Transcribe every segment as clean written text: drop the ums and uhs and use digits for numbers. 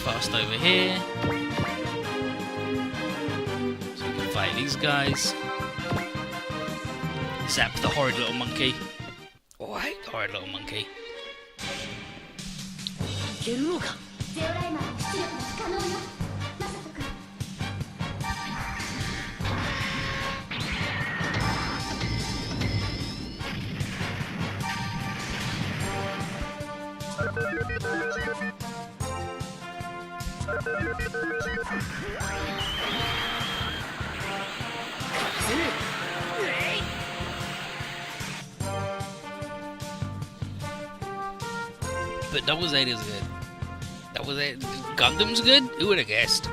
fast over here. So we can fight these guys. Zap the horrid little monkey. Oh, I hate the horrid little monkey. But Double Zeta's good. Double Zeta, Gundam's good? Who would have guessed?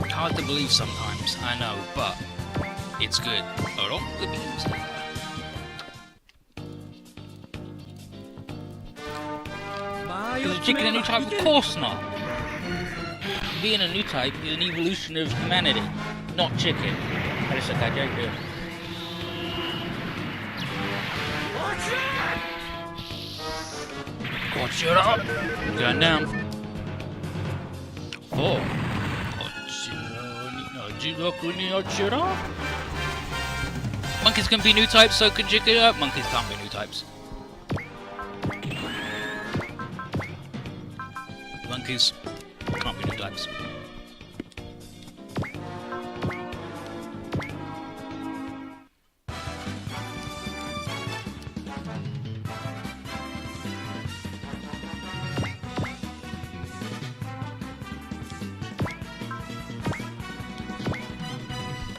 Hard to believe sometimes, I know, but it's good. Hold on, good news. Is a chicken a new type? Of course not. Being a new type is an evolution of humanity, not chicken. I just said that joke here. God, shut up! I'm going down. 4. Monkeys can be new types, so can chicken. Monkeys can't be new types. Monkeys can't be new types.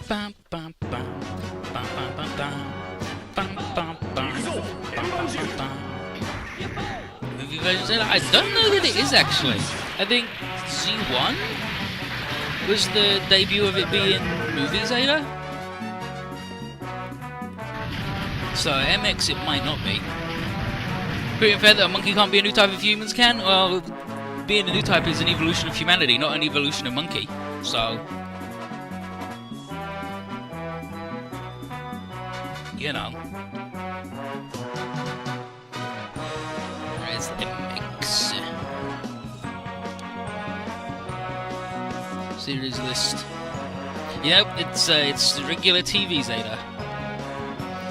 Bam bam bam bam bam bam bam bam bam bam. Movie version? I don't know that it is actually. I think Z1 was the debut of it being movie Zeta. So MX it might not be. Pretty fair that a monkey can't be a new type if humans can. Well, being a new type is an evolution of humanity, not an evolution of monkey. So. You know. Where's the mix? Series list. Yep, it's the regular TV Zeta.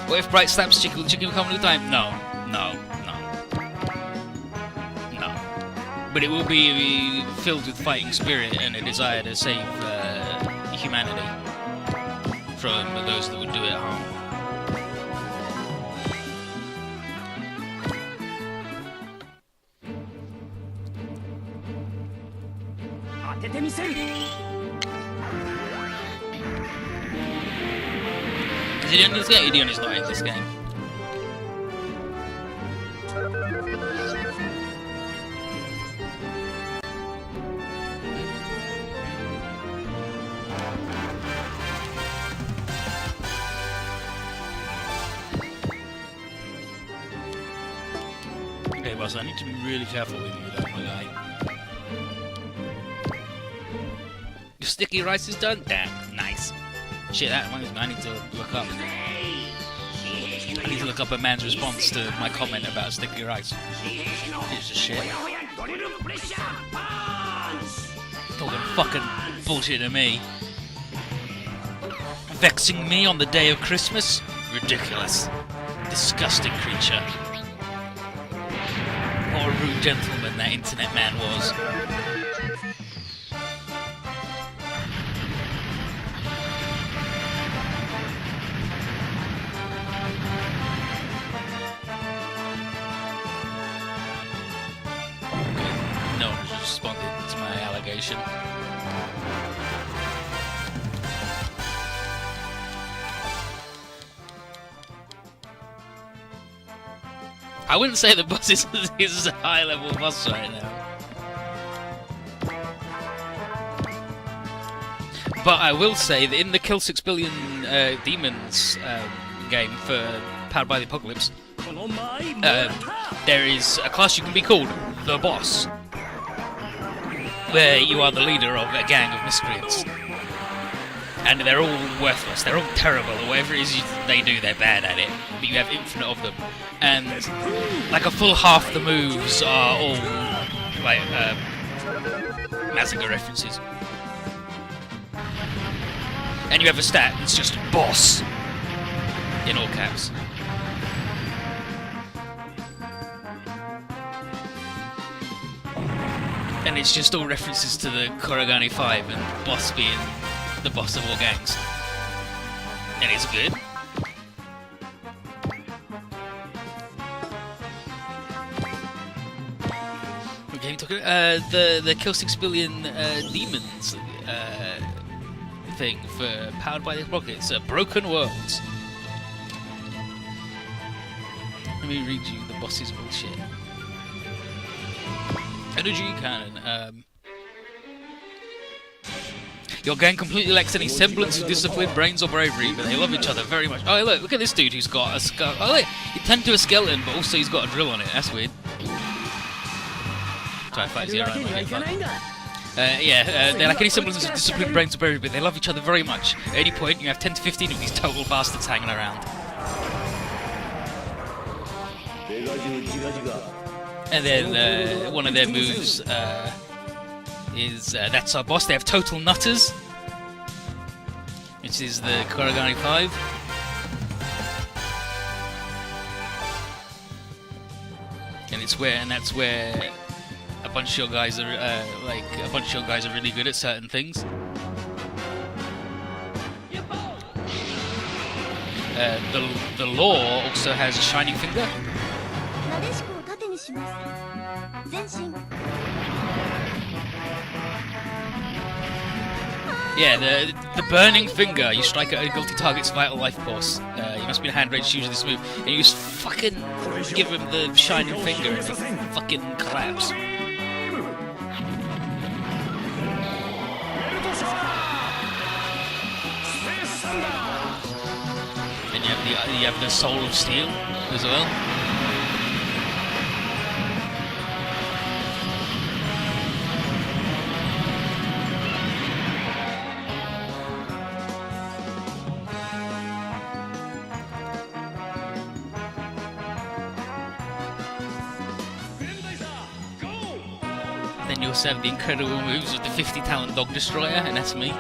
What if Bright slaps Chicken? Chicken become new time? No. But it will be filled with fighting spirit and a desire to save humanity from those that would do it harm. Is he in this game? Ideon is not in this game. Okay, boss, I need to be really careful with you, though, my guy. Your sticky rice is done? Damn, nice. Shit, that one I need to look up. I need to look up a man's response to my comment about sticky rice. Piece of shit. Talking fucking bullshit to me. Vexing me on the day of Christmas? Ridiculous. Disgusting creature. What a rude gentleman that internet man was. No one has responded to my allegation. I wouldn't say the boss is a high-level boss right now. But I will say that in the Kill 6 Billion Demons game for Powered by the Apocalypse, there is a class you can be called the Boss, where you are the leader of a gang of miscreants. and they're all worthless. They're all terrible. Or whatever it is they do, they're bad at it. But you have infinite of them, and like a full half the moves are all like Mazinger references. And you have a stat that's just boss in all caps. And it's just all references to the Korogane 5 and boss being the boss of all gangs. And it's good. Okay, talking the Kill 6 Billion Demons thing for Powered by the Rockets, Broken Worlds. Let me read you the boss's bullshit. Energy Cannon. Your gang completely lacks any semblance of discipline, brains, or bravery, but they love each other very much. Oh, look at this dude who's got a skull. Oh, look, he turned to a skeleton, but also he's got a drill on it. That's weird. Try and fight Zero. They lack any semblance of discipline, brains, or bravery, but they love each other very much. At any point, you have 10 to 15 of these total bastards hanging around. And then one of their moves is that's our boss. They have total nutters, which is the Korogane 5. And that's where a bunch of your guys are really good at certain things. The Law also has a shining finger. Yeah, the burning finger. You strike at a guilty target's vital life force. You must be in a hand range to use this move, and you just fucking give him the shining finger, and he fucking collapse. And you have the Soul of Steel as well. Then you also have the incredible moves of the 50 talent Dog Destroyer, and that's me.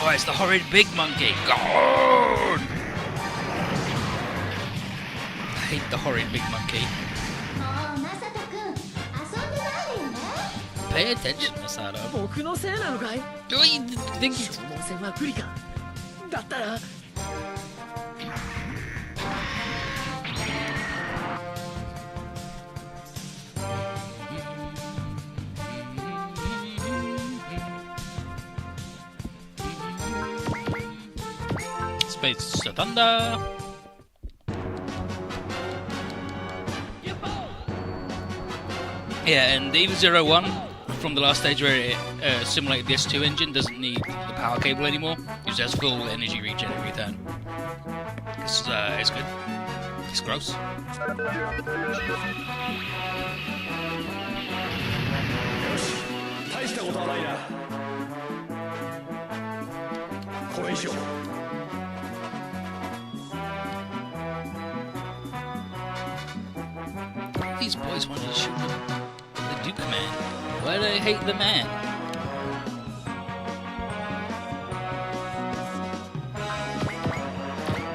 Oh, it's the horrid big monkey. God! I hate the horrid big monkey. Pay attention, Masato. Do you think it's... Space Thunder. Yeah, and even 01 from the last stage where it simulated the S2 engine doesn't need the power cable anymore. It just has full energy regen every turn. It's good. It's gross. These boys wanted to shoot the Duke man. Why do I hate the man?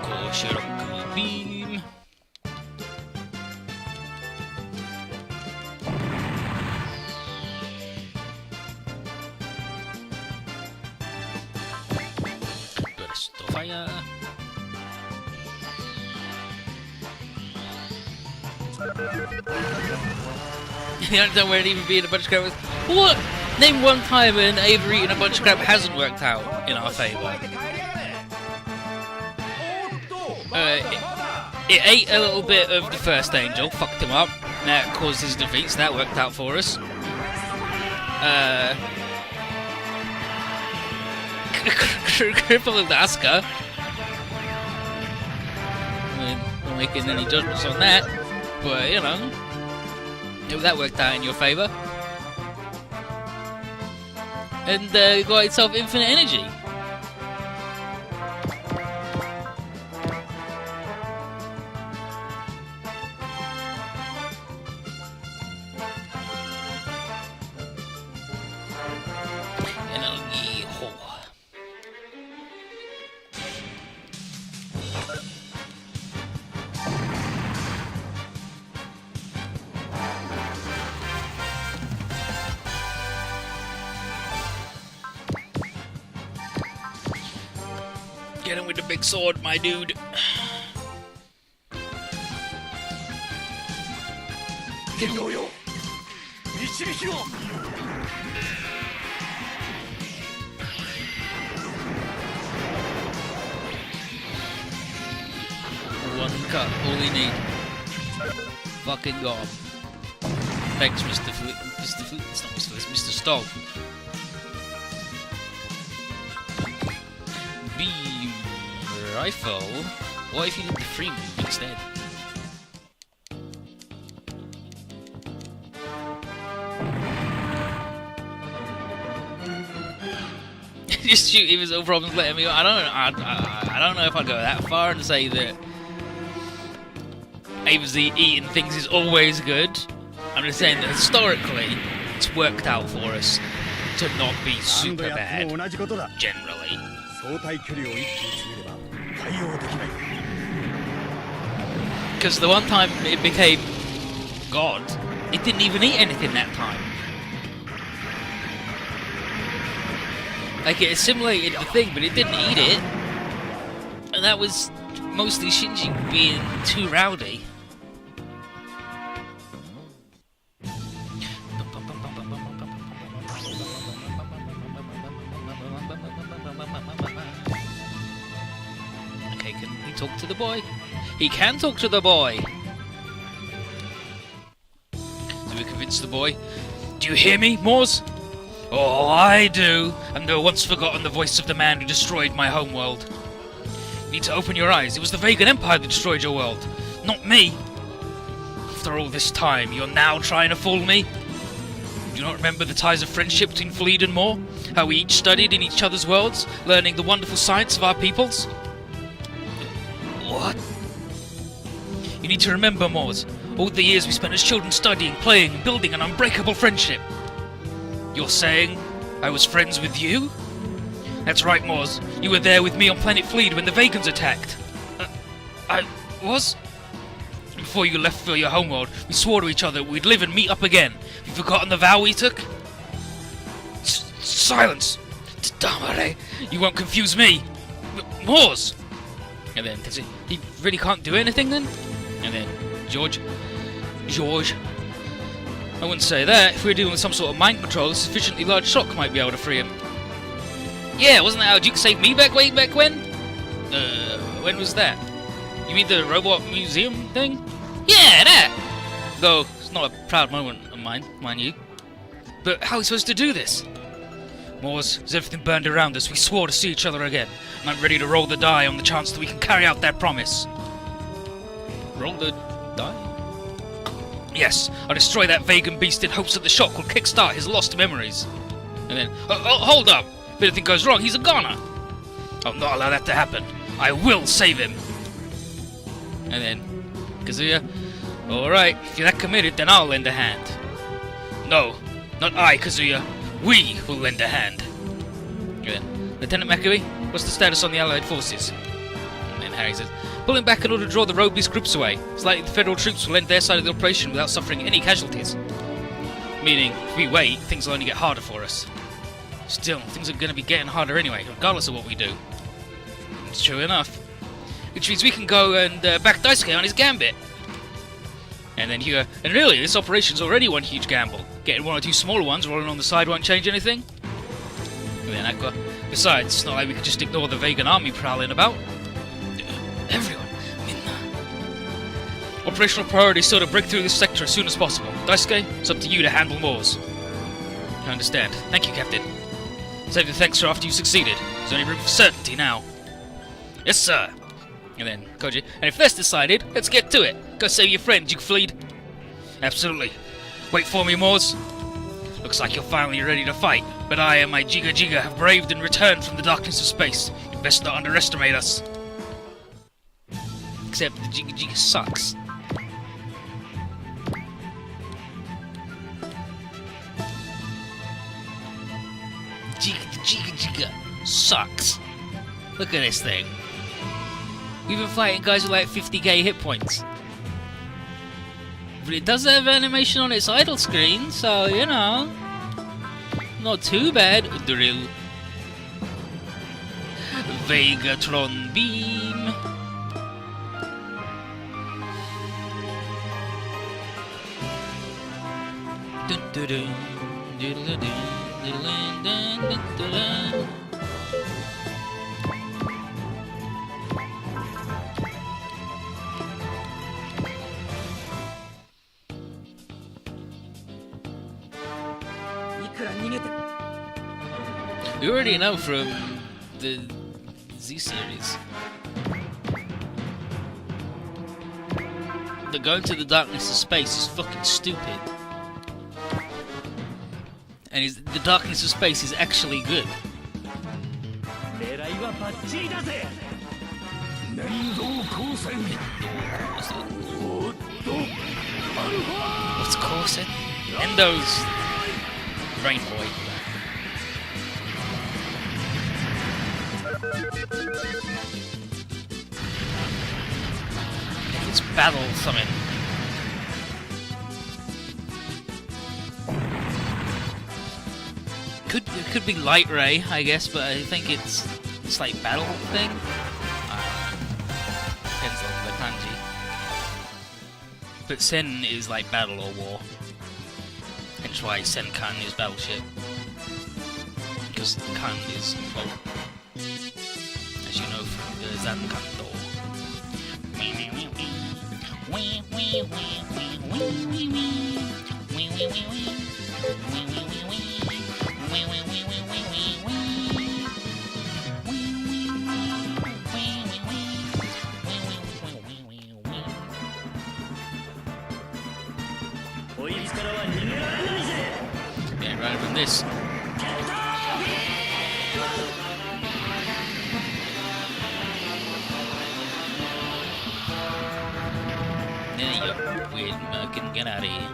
Koshiroku beam. Burst of fire. The only time where it even being a bunch of crap was what? Name one time when Avery eating a bunch of crap hasn't worked out in our favour. It ate a little bit of the first angel, fucked him up. That caused his defeats. That worked out for us. Crippled Asuka. making any judgments on that. But, you know, that worked out in your favour. And you got yourself infinite energy. Get him with the big sword, my dude. One cut, all we need. Fucking God. Thanks, Mr. Flute. Mr. Flute? It's not Mr. Flute, it's Mr. Stog. Beam rifle? What if you did the free move instead? Just shoot him, no problems letting me go. I don't know if I'd go that far and say that ABZ eating things is always good. I'm just saying that historically it's worked out for us to not be super bad generally. Because the one time it became God, it didn't even eat anything that time. Like, it assimilated the thing, but it didn't eat it. And that was mostly Shinji being too rowdy. Okay, can he talk to the boy? He can talk to the boy! So we convince the boy. Do you hear me, Moors? Oh, I do, and the once forgotten the voice of the man who destroyed my homeworld. You need to open your eyes. It was the Vegan Empire that destroyed your world, not me. After all this time, you're now trying to fool me? Do you not remember the ties of friendship between Fleet and Moore? How we each studied in each other's worlds, learning the wonderful science of our peoples? What? You need to remember, Moors, all the years we spent as children studying, playing, and building an unbreakable friendship. You're saying I was friends with you? That's right, Moors. You were there with me on Planet Fleet when the Vegans attacked. I was? Before you left for your homeworld, we swore to each other we'd live and meet up again. Have you forgotten the vow we took? Silence! Damare! You won't confuse me! Moors! And then, he really can't do anything then? And then, George, I wouldn't say that. If we were dealing with some sort of mind control, a sufficiently large shock might be able to free him. Yeah, wasn't that how Duke saved me way back when? When was that? You mean the robot museum thing? Yeah, that! Though, it's not a proud moment of mine, mind you. But how are we supposed to do this? Moors, as everything burned around us, we swore to see each other again. And I'm ready to roll the die on the chance that we can carry out that promise. Roll the die? Yes, I'll destroy that Vegan beast in hopes that the shock will kickstart his lost memories. And then, hold up! If anything goes wrong, he's a goner! I'll not allow that to happen. I will save him! And then, Kazuya, alright, if you're that committed, then I'll lend a hand. No, not I, Kazuya. We will lend a hand. And then, Lieutenant Makoe, what's the status on the Allied forces? And then Harry says, pulling back in order to draw the road beast groups away. It's likely the Federal troops will end their side of the operation without suffering any casualties. Meaning, if we wait, things will only get harder for us. Still, things are going to be getting harder anyway, regardless of what we do. It's true enough. Which means we can go and back Daisuke on his gambit. And then Hugo, and really, this operation's already one huge gamble. Getting one or two smaller ones rolling on the side won't change anything. And then Aqua, besides, it's not like we could just ignore the Vegan army prowling about. Everyone, operational priority is still to break through this sector as soon as possible. Daisuke, it's up to you to handle Moors. I understand. Thank you, Captain. Save the thanks for after you succeeded. There's only room for certainty now. Yes, sir. And then Koji, and if that's decided, let's get to it. Go save your friend, Siegfried. Absolutely. Wait for me, Moors. Looks like you're finally ready to fight, but I and my Jiga Jiga have braved and returned from the darkness of space. You best not underestimate us. Except the Jiga Jiga sucks. Jiga Jiga sucks. Look at this thing. We've been fighting guys with like 50k hit points. But it does have animation on its idle screen, so you know, not too bad. Drill. Vegatron beam. Dun dun dun. Diddle dun diddle dun dun dun dun. We already know from the Z series that going to the darkness of space is fucking stupid. And the darkness of space is actually good. What's Corset? Endo's Rain Boy. It's battle something. Could be Light Ray, I guess, but I think it's like battle thing. Depends on the kanji. But Sen is like battle or war. Hence why Senkan is battleship. Because Kan is boat. As you know from the Zankanto. Yeah, right from this. Weird Merkin, get out of here.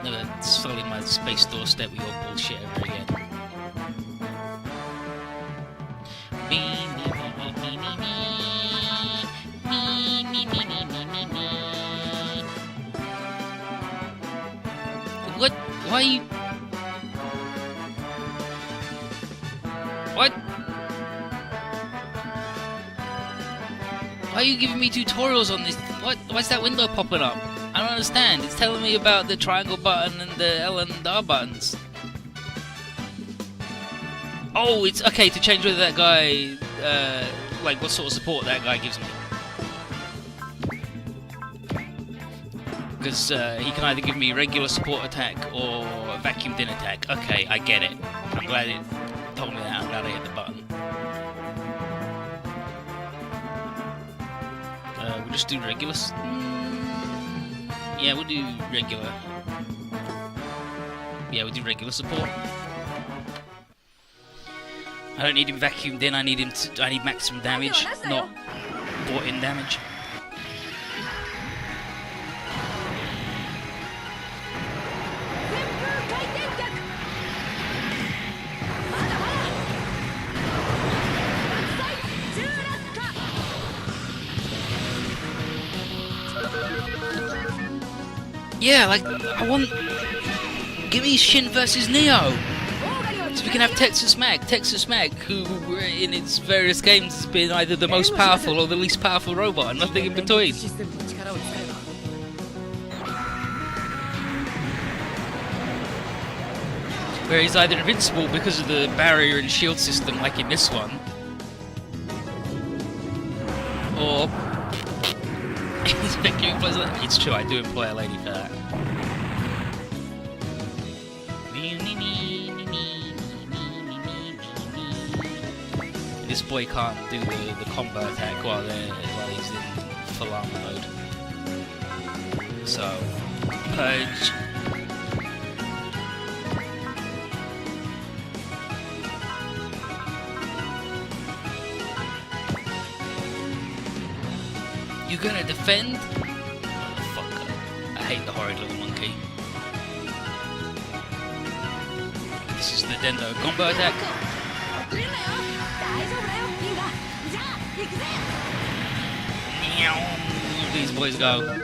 Never sully my space doorstep with your bullshit ever again. What? Why you... What? Why are you giving me tutorials on this? What? Why's that window popping up? I don't understand. It's telling me about the triangle button and the L and R buttons. Oh, it's okay to change whether that guy, like what sort of support that guy gives me. Because he can either give me regular support attack or vacuum din attack. Okay, I get it. I'm glad it told me that. I'm glad I hit the button. We'll just do regular. Yeah, we'll do regular. Yeah, we'll do regular support. I don't need him vacuumed in. I need him. I need maximum damage, not bought-in damage. Yeah, like, I want... Give me Shin versus Neo! So we can have Texas Mag, who in its various games has been either the most powerful or the least powerful robot, and nothing in between. Where he's either invincible because of the barrier and shield system, like in this one, or... It's true, I do employ a lady for that. this boy can't do the combo attack while he's in full armor mode. So, purge. You gonna defend? Motherfucker. I hate the horrid little monkey. This is the Dendo combo attack. These boys go. Ugh,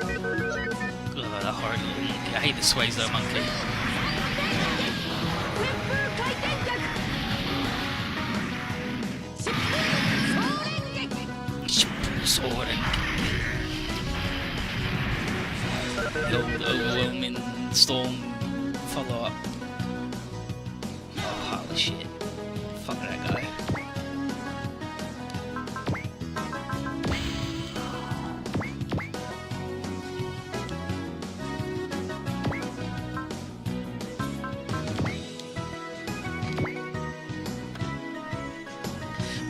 that horrid little monkey. I hate the sways though monkey. Sword. The old overwhelming storm follow up. Oh, holy shit. Fuck that guy.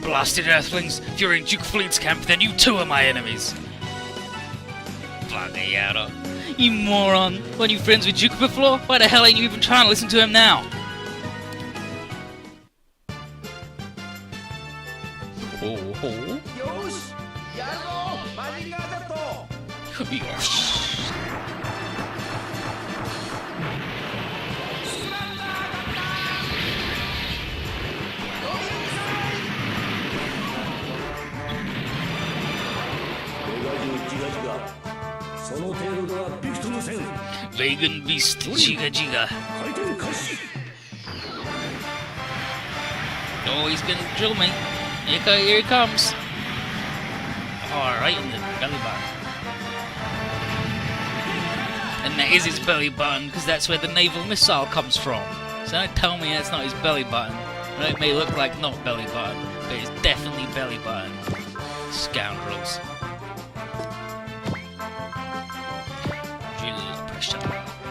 Blasted Earthlings! If you're in Duke Fleet's camp, then you too are my enemies! Fucking yada. You moron! Weren't you friends with Duke before? Why the hell ain't you even trying to listen to him now? Oh, oh. Yosh! Vegan Beast Jiga Jiga. Oh, he's gonna drill me. Here he comes. Oh, right in the belly button. And that is his belly button, because that's where the naval missile comes from. So don't tell me that's not his belly button. I know it may look like not belly button, but it's definitely belly button. Scoundrels.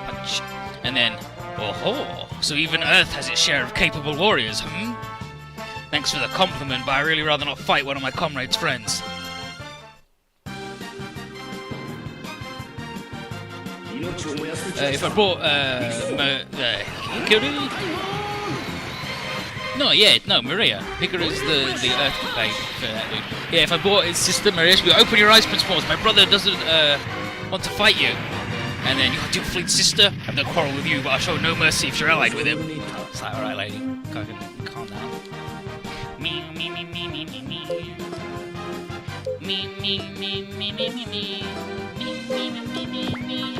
Punch. And then, oh-ho! So even Earth has its share of capable warriors, hmm? Thanks for the compliment, but I really rather not fight one of my comrades' friends. If I brought, Hikaru? No, Maria. Hikaru's the Earth babe for that dude. Yeah, if I brought his sister Maria, she'd be, open your eyes, Prince Force. My brother doesn't, want to fight you. And then you got Duke Fleet's sister, I have no quarrel with you, but I'll show no mercy if you're allied with him. It's like, alright lady, calm down. Me, me, me, me, me, me, me. Me, me, me, me, me, me, me. Me, me, me, me, me, me.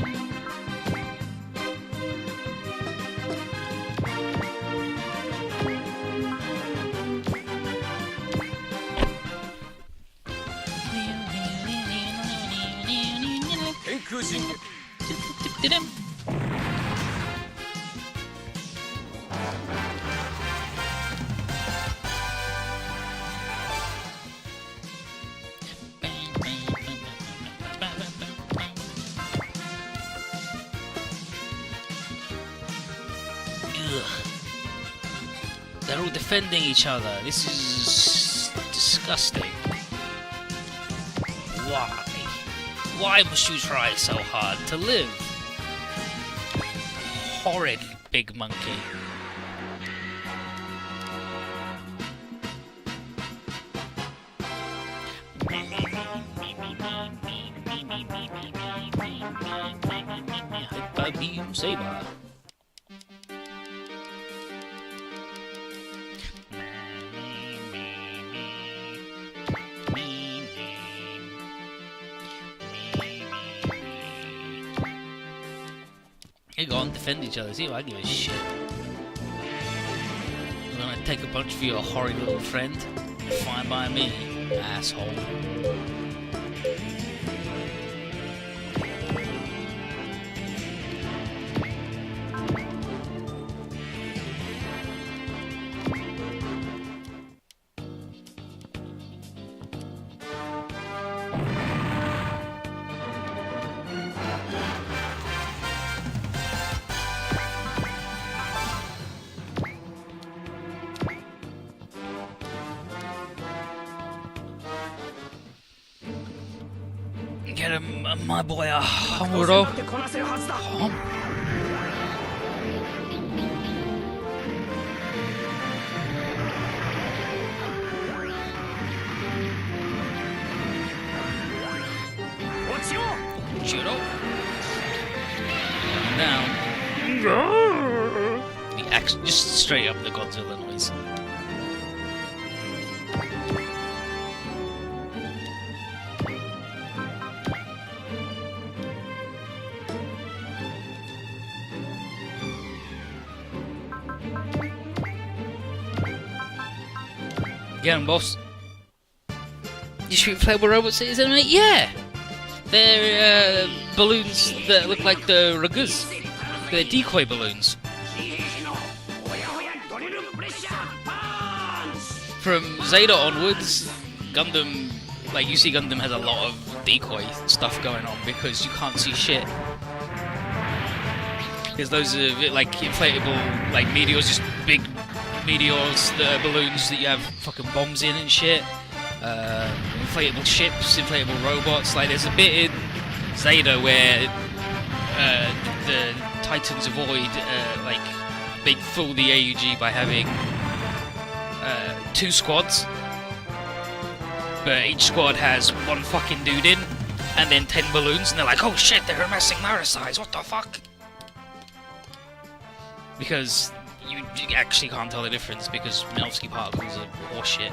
They're all defending each other. This is disgusting. Why? Why must you try so hard to live? Horrid big monkey. Hyper beam saber. They go on defend each other, see if I give a shit. I'm gonna take a punch for your horrid little friend. Fine by me, asshole. Get him, my boy, a Hamuro. Judo. Down. The action, just straight up the Godzilla noise. Get 'em, boss. You shoot inflatable robots at his enemy? Yeah! They're balloons that look like the Ragus. They're decoy balloons. From Zeta onwards, Gundam, like you see Gundam has a lot of decoy stuff going on because you can't see shit. There's loads of like inflatable like meteors, just big meteors that are balloons that you have fucking bombs in and shit. Inflatable ships, inflatable robots. Like there's a bit in Zeta where the Titans avoid like they fool the AUG by having 2 squads, but each squad has 1 fucking dude in, and then 10 balloons, and they're like, oh shit, they're amassing Marisize, what the fuck? Because you actually can't tell the difference because Minovsky particles are horseshit.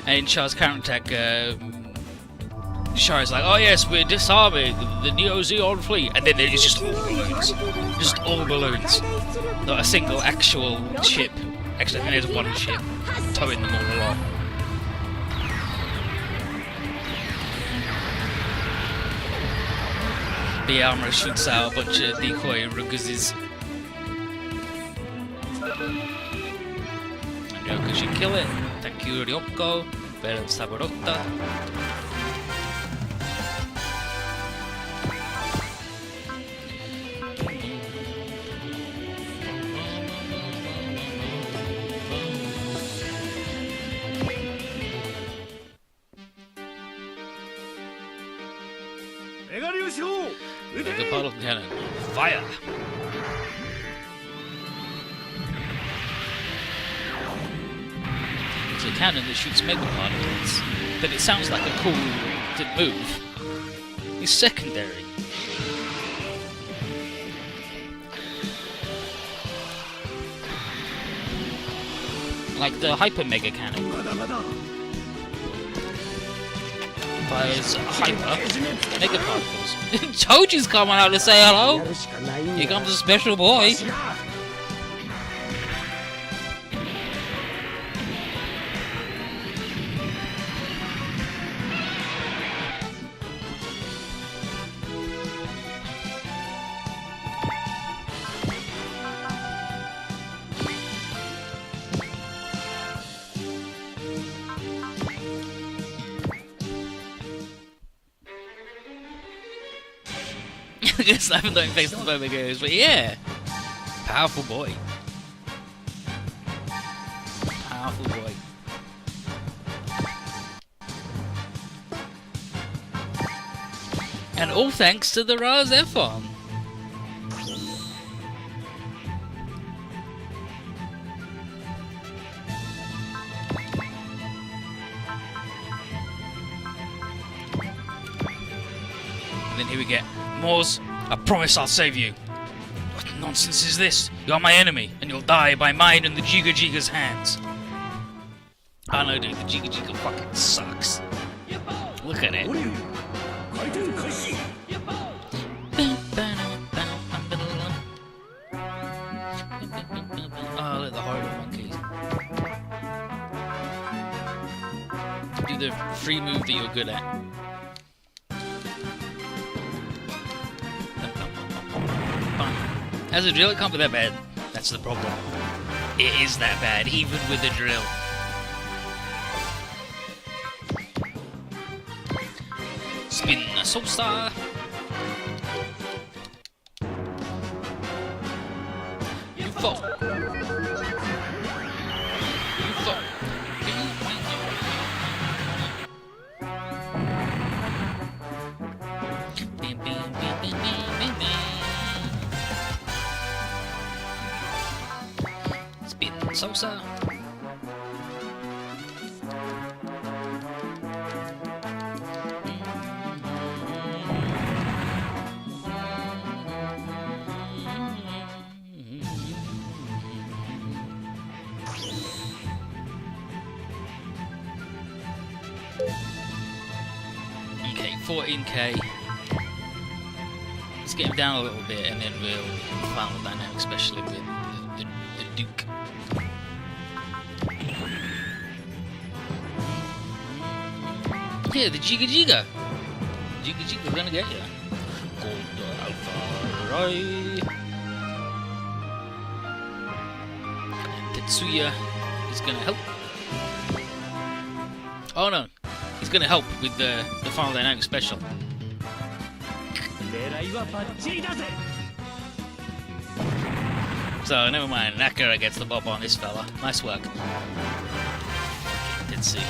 And in Char's counterattack, Char's like, oh yes, we're disarming the Neo-Zeon fleet, and then it's just all balloons. Just all balloons. Not a single actual ship. Actually, I think there's 1 ship towing them all along. The armor shoots out a bunch of decoy Ruguzes. And Yoka should kill it. Thank you, Ryoko. Beren Sabarotta. The bottle cannon. Fire! It's a cannon that shoots mega particles, but it sounds like a cool move. It's secondary. Like the hyper mega cannon. Fires hyper mega particles. Choji's coming out to say hello. Here comes a special boy. I guess I haven't done face the moment goes, but yeah, powerful boy, powerful boy. And all thanks to the Raz F-Farm. And then here we get Mors. I promise I'll save you. What nonsense is this? You're my enemy, and you'll die by mine and the Jiga Jiga's hands. I know, dude, the Jiga Jiga fucking sucks. Look at it. Oh, look, the horrible monkeys. Do the free move that you're good at. As a drill, it can't be that bad. That's the problem. It is that bad, even with the drill. Spin a Soulstar. You fall. You fall. You Salsa. Okay, 14k. Let's get him down a little bit, and then we'll final dynamic, especially with the Duke. Yeah, the Jiga Jiga. Jiga Jiga, gonna get ya. Gold Alpha Roy. Tetsuya is gonna help. Oh no, he's gonna help with the final dynamic special. So never mind, Nakara gets the bob on this fella. Nice work. Tetsuya.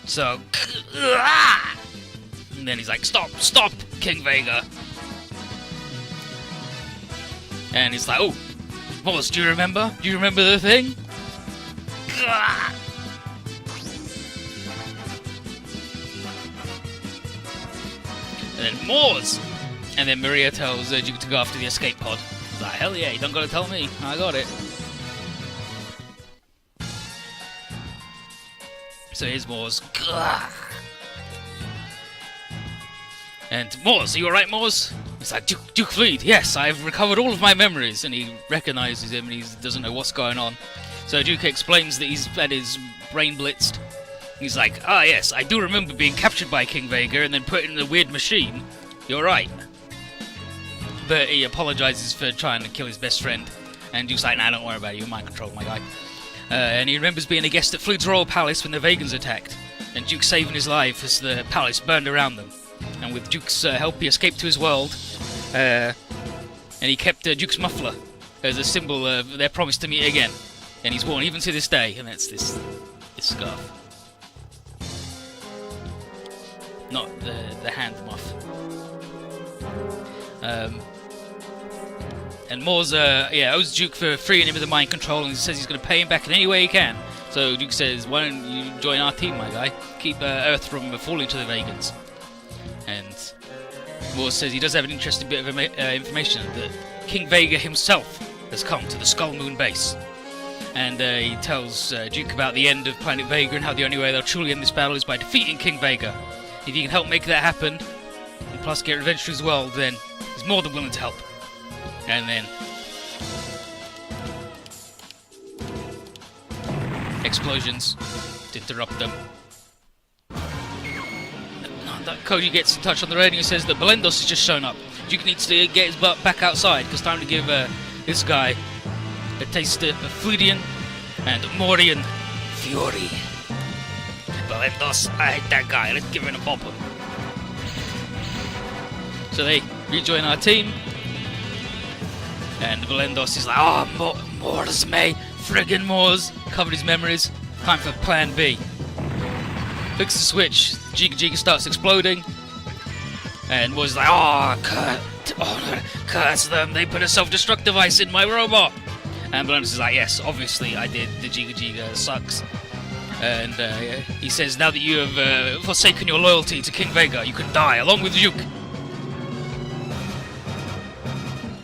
So, and then he's like, stop, King Vega. And he's like, oh, Morse, do you remember? Do you remember the thing? And then Morse! And then Maria tells Duke to go after the escape pod. He's like, hell yeah, you don't gotta tell me, I got it. So here's Morse. And Morse, are you alright, Morse? He's like, Duke Fleet, yes, I've recovered all of my memories. And he recognizes him and he doesn't know what's going on. So Duke explains that he's had his brain blitzed. He's like, ah yes, I do remember being captured by King Vega and then put in a weird machine. You're right. But he apologizes for trying to kill his best friend. And Duke's like, nah, don't worry about it, you're mind control, my guy. And he remembers being a guest at Fleet's Royal Palace when the Vegans attacked, and Duke saving his life as the palace burned around them. And with Duke's help, he escaped to his world, and he kept Duke's muffler as a symbol of their promise to meet again. And he's worn even to this day, and that's this scarf. Not the hand muff. And Moore's owes Duke for freeing him of the mind control, and he says he's going to pay him back in any way he can. So Duke says, why don't you join our team, my guy? Keep Earth from falling to the Vegans. And Moore says he does have an interesting bit of information, that King Vega himself has come to the Skull Moon base. And he tells Duke about the end of Planet Vega and how the only way they'll truly end this battle is by defeating King Vega. If he can help make that happen, and plus get revenge for his world, then he's more than willing to help. And then explosions to interrupt them. Koji gets in touch on the radio and says that Belendos has just shown up. Duke needs to get his butt back outside because time to give this guy a taste of Fluidian and Morian Fury. Belendos, I hate that guy. Let's give him a bobble. So they rejoin our team. And Belendos is like, oh, Moors, mate. Friggin' Moors. Covered his memories. Time for plan B. Fix the switch. Jiga Jiga starts exploding. And Moors is like, curse them. They put a self-destruct device in my robot. And Belendos is like, yes, obviously I did. The Jiga Jiga sucks. And he says, now that you have forsaken your loyalty to King Vega, you can die along with Duke.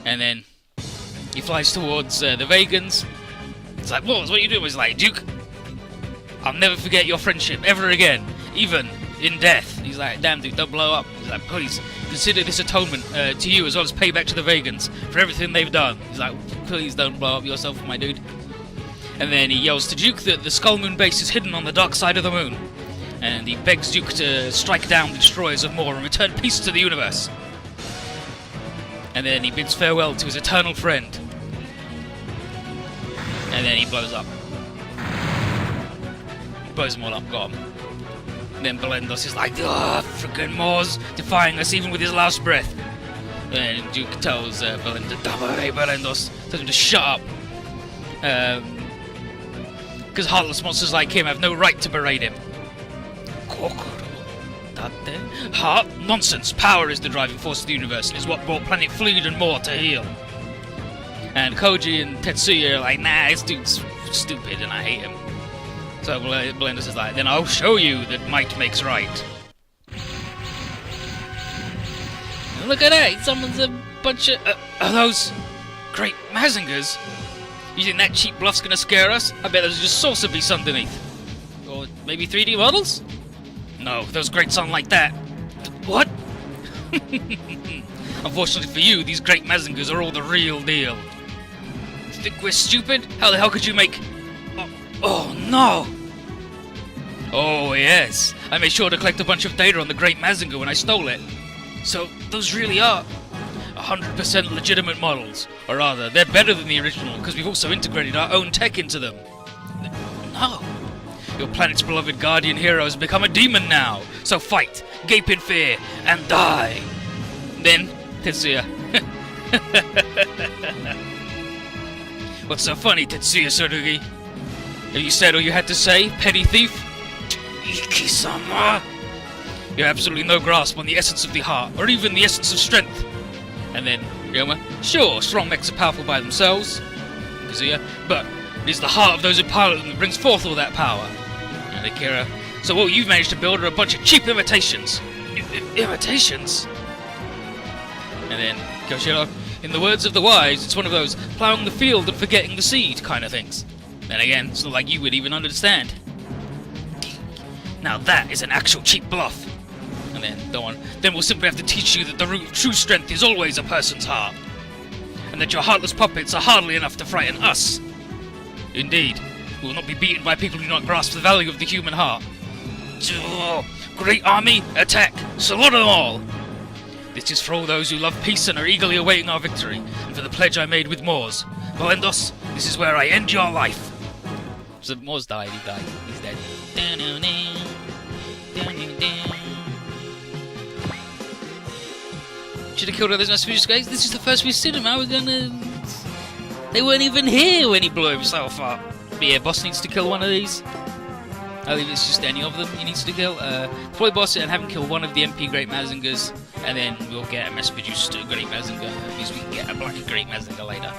And then he flies towards the Vegans. He's like, what are you doing? He's like, Duke, I'll never forget your friendship ever again, even in death. He's like, damn, Duke, don't blow up. He's like, please, consider this atonement to you as well as payback to the Vegans for everything they've done. He's like, please don't blow up yourself, my dude. And then he yells to Duke that the Skull Moon base is hidden on the dark side of the moon. And he begs Duke to strike down the destroyers of Moore and return peace to the universe. And then he bids farewell to his eternal friend. And then he blows up. Blows them all up, got him. And then Belendos is like, frickin' Moors, defying us even with his last breath. And Duke tells Belendos, tells him to shut up. Because heartless monsters like him have no right to berate him. Heart? Nonsense! Power is the driving force of the universe and is what brought Planet Fleet and more to heel. And Koji and Tetsuya are like, nah, this dude's stupid and I hate him. So Blenders is like, then I'll show you that might makes right. And look at that, he summons a bunch of... are those great Mazingers? You think that cheap bluff's gonna scare us? I bet there's just saucer beasts underneath. Or maybe 3D models? No, those greats aren't like that. What? Unfortunately for you, these great Mazingers are all the real deal. You think we're stupid? How the hell could you make... Oh no! Oh yes, I made sure to collect a bunch of data on the great Mazinger when I stole it. So, those really are 100% legitimate models. Or rather, they're better than the original because we've also integrated our own tech into them. No. Your planet's beloved guardian hero has become a demon now. So fight, gape in fear, and die. Then, Tetsuya. What's so funny, Tetsuya Tsurugi? Have you said all you had to say, petty thief? Iki-sama! You have absolutely no grasp on the essence of the heart, or even the essence of strength. And then, Ryoma, sure, strong mechs are powerful by themselves, Kazuya, but it is the heart of those who pilot them that brings forth all that power. And Akira, so what you've managed to build are a bunch of cheap imitations. Imitations? And then, Koshiro, in the words of the wise, it's one of those ploughing the field and forgetting the seed kind of things. Then again, it's not like you would even understand. Now that is an actual cheap bluff. And then, go on, then we'll simply have to teach you that the root of true strength is always a person's heart. And that your heartless puppets are hardly enough to frighten us. Indeed, we will not be beaten by people who do not grasp the value of the human heart. Great army, attack! Slaughter them all! This is for all those who love peace and are eagerly awaiting our victory, and for the pledge I made with Moors. Valendos, this is where I end your life. So Moors died, he died, he's dead. Should have killed all those messages, guys. This is the first we've seen him. How are we gonna... They weren't even here when he blew himself up. But yeah, boss needs to kill one of these. I believe it's just any of them he needs to kill. Deploy boss and have him kill one of the MP Great Mazingers, and then we'll get a mass produced Great Mazinger. That means we can get a Black Great Mazinger later.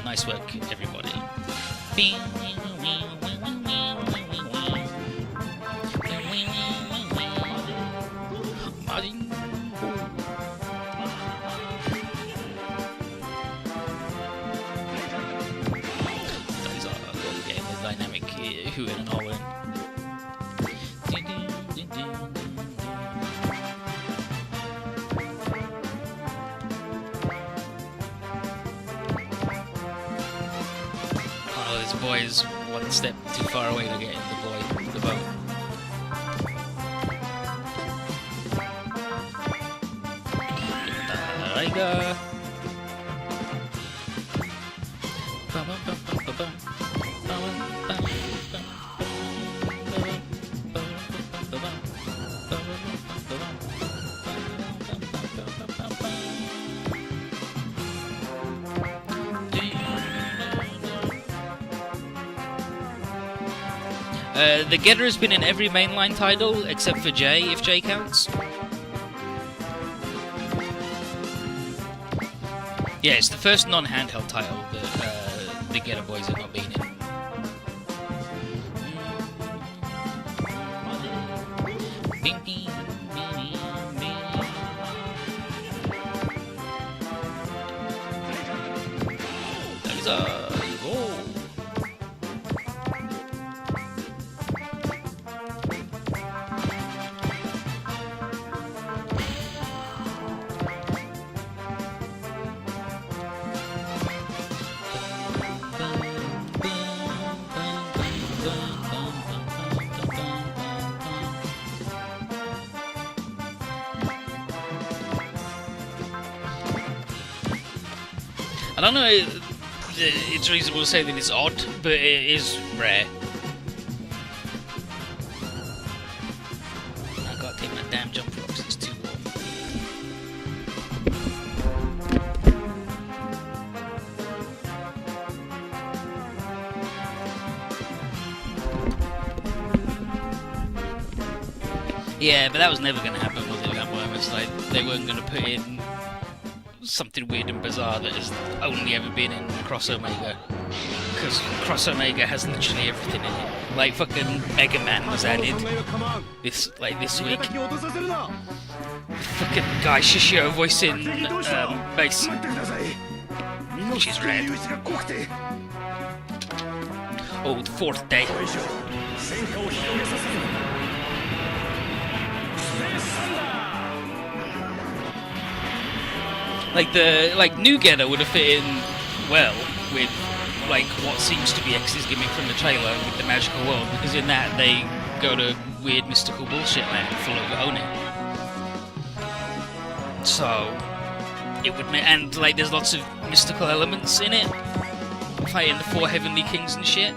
Nice work, everybody. Who in all in. Oh, this boy is one step too far away to get in the boat. Tiger. The Getter has been in every mainline title except for J, if J counts. Yeah, it's the first non-handheld title that the Getter boys have not been in. I don't know, it's reasonable to say that it's odd, but it is rare. I gotta take my damn jump rope because it's too warm. Yeah, but that was never going to happen, was it? It's like they weren't going to put in something weird and bizarre that has only ever been in Cross Omega. Because Cross Omega has literally everything in it. Like fucking Mega Man was added this week. Fucking Guy Shishio voicing bass. She's red. Oh, the fourth day. Like New Getter would have fit in well with like what seems to be X's gimmick from the trailer with the magical world, because in that they go to weird mystical bullshit land full of Oni. So it would make, and like there's lots of mystical elements in it, fighting the 4 heavenly kings and shit.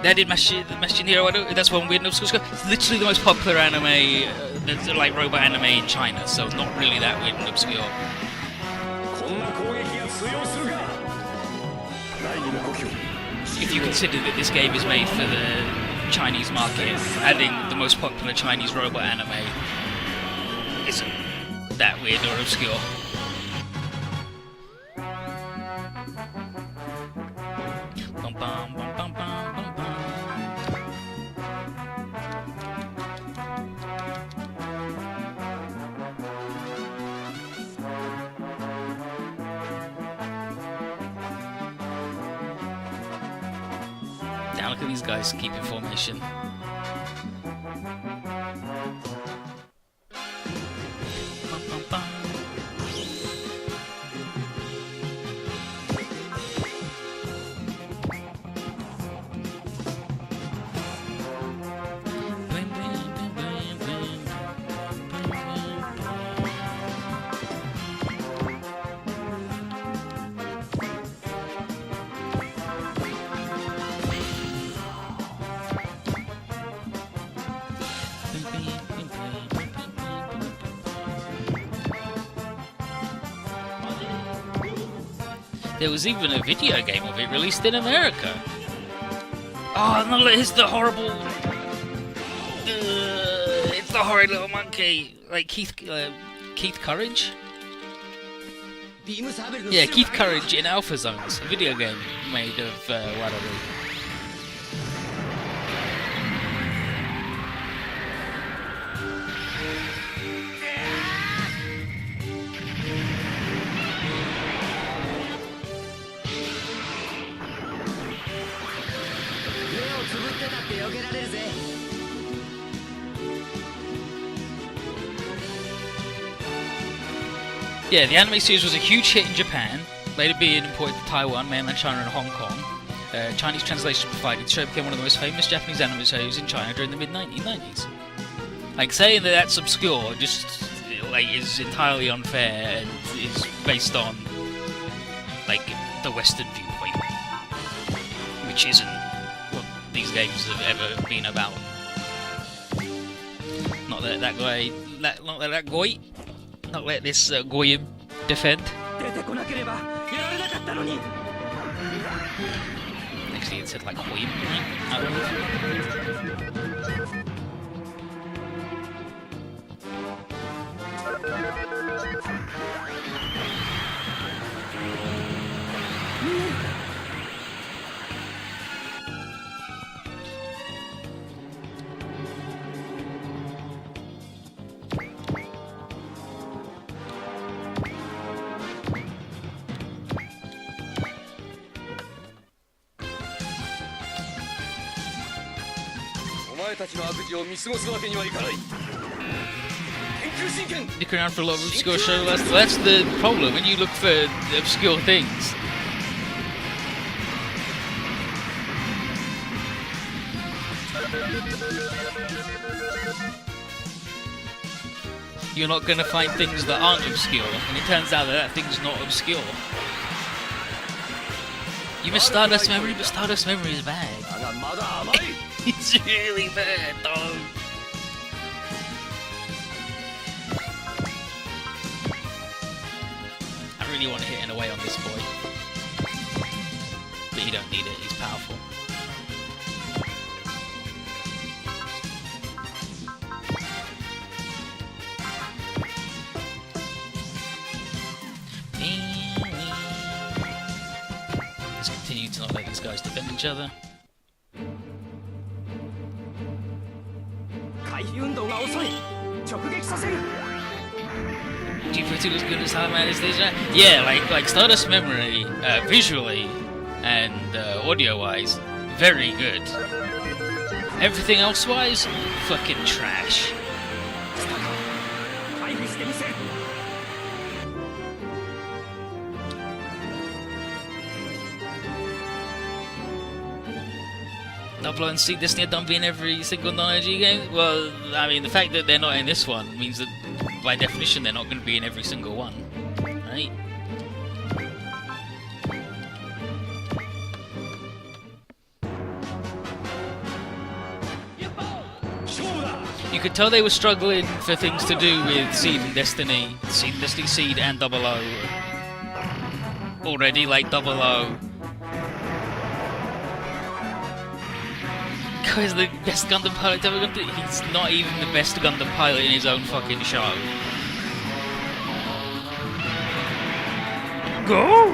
They did Machine Hero. That's one weird obscure. It's literally the most popular anime, like robot anime in China, so it's not really that weird and obscure. If you consider that this game is made for the Chinese market, adding the most popular Chinese robot anime isn't that weird or obscure. Bum, bum, bum, bum, bum, bum, bum. Now look at these guys keeping formation. Bum, bum, bum. There was even a video game of it released in America. Oh no! It's the horrible. It's the horrid little monkey, like Keith Courage. Yeah, Keith Courage in Alpha Zones, a video game made of Waterloo. Yeah, the anime series was a huge hit in Japan, later being imported to Taiwan, mainland China and Hong Kong. Chinese translation provided, the show became one of the most famous Japanese anime shows in China during the mid-1990s. Like, saying that that's obscure just, like, is entirely unfair and is based on, like, the Western viewpoint, which isn't what these games have ever been about. Not let that guy, not let that guy. Not let this Goyim defend. Actually, it said like Goyim, right? Look around for a lot of obscure shows. That's the problem when you look for obscure things. You're not going to find things that aren't obscure, and it turns out that that thing's not obscure. You missed Stardust Memory, but Stardust Memory is bad. It's really bad, dog. I really want to hit in away on this boy. But you don't need it, he's powerful. need to not let these guys defend each other. Do you pretty as good as how man is this? Yeah, like Stardust Memory, visually and audio-wise, very good. Everything else-wise, fucking trash. Double and Seed Destiny don't be in every single non-OG game? Well, I mean, the fact that they're not in this one means that, by definition, they're not going to be in every single one, right? You could tell they were struggling for things to do with Seed and Destiny, Seed and 00 already, like 00. He's the best Gundam pilot ever gone to. He's not even the best Gundam pilot in his own fucking show. Go!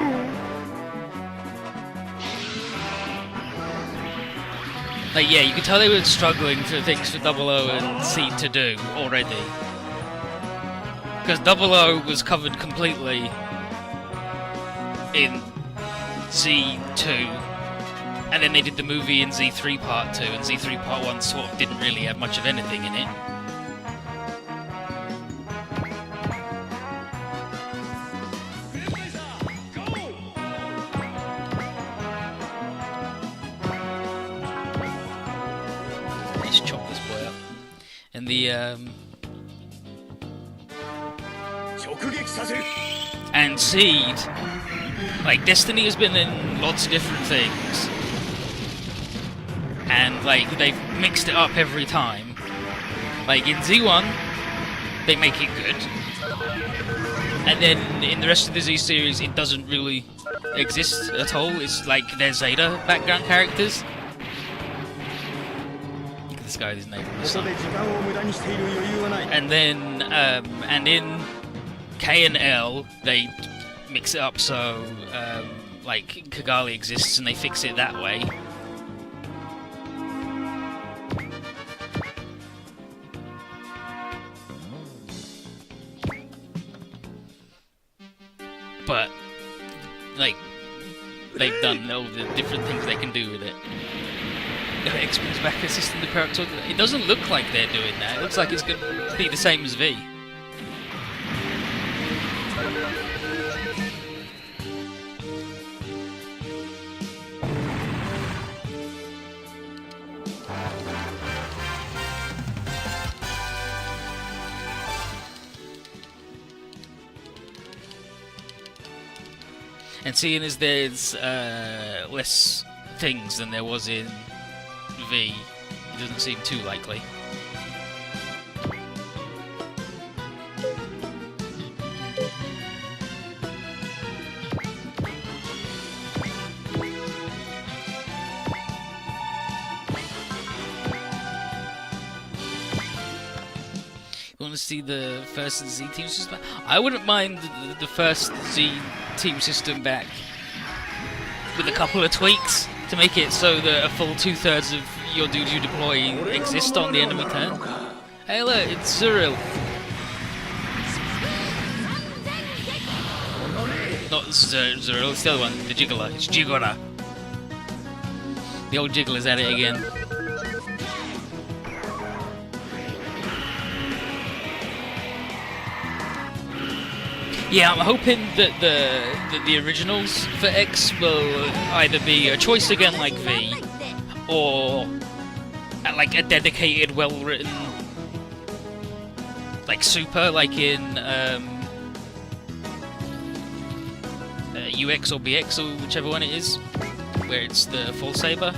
Like, yeah, you could tell they were struggling for things for 00 and Seed to do already. Because 00 was covered completely in Z2. And then they did the movie in Z3 Part 2, and Z3 Part 1 sort of didn't really have much of anything in it. Let's chop this boy up. And the, and Seed. Like, Destiny has been in lots of different things. And, like, they've mixed it up every time. Like, in Z1, they make it good. And then in the rest of the Z series, it doesn't really exist at all. It's like they're Zeta background characters. Look at this guy with his name on the side. And then, and in K and L, they mix it up so, like, Kigali exists and they fix it that way. But, like, they've done all the different things they can do with it. X brings back a system to character. It doesn't look like they're doing that. It looks like it's going to be the same as V. And seeing as there's less things than there was in V, it doesn't seem too likely. You want to see the first Z team system? I wouldn't mind the first Z team system back with a couple of tweaks to make it so that a full 2/3 of your dudes you deploy exist on the enemy turn. Hey look, it's Zuril. Not Zuril, it's the other one, the Jiggler. It's Jiggler. The old Jiggler's at it again. Yeah, I'm hoping that the originals for X will either be a choice again like V, or like a dedicated, well-written, like Super, like in UX or BX or whichever one it is, where it's the full saber.